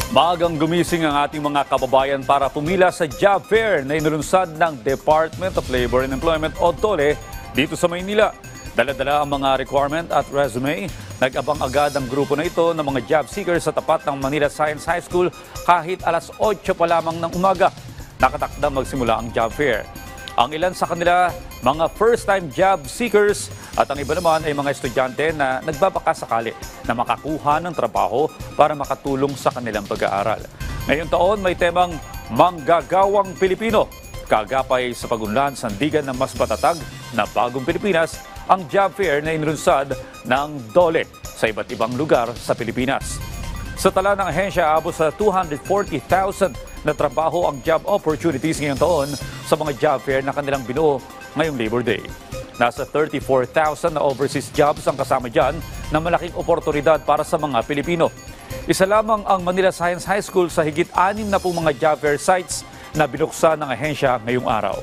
Maagang gumising ang ating mga kababayan para pumila sa job fair na inilunsad ng Department of Labor and Employment o DOLE dito sa Maynila. Dala-dala ang mga requirement at resume. Nag-abang agad ang grupo na ito ng mga job seekers sa tapat ng Manila Science High School kahit alas 8 pa lamang ng umaga. Nakatakdang magsimula ang job fair. Ang ilan sa kanila, mga first-time job seekers at ang iba naman ay mga estudyante na nagbabakasakali na makakuha ng trabaho para makatulong sa kanilang pag-aaral. Ngayong taon may temang Manggagawang Pilipino. Kagapay sa pag-unlad sandigan ng mas matatag na bagong Pilipinas ang job fair na inilunsad ng DOLE sa iba't ibang lugar sa Pilipinas. Sa tala ng ahensya, abot sa 240,000 na trabaho ang job opportunities ngayong taon sa mga job fair na kanilang binuo ngayong Labor Day. Nasa 34,000 na overseas jobs ang kasama dyan na malaking oportunidad para sa mga Pilipino. Isa lamang ang Manila Science High School sa higit 6 na pong mga job fair sites na binuksan ng ahensya ngayong araw.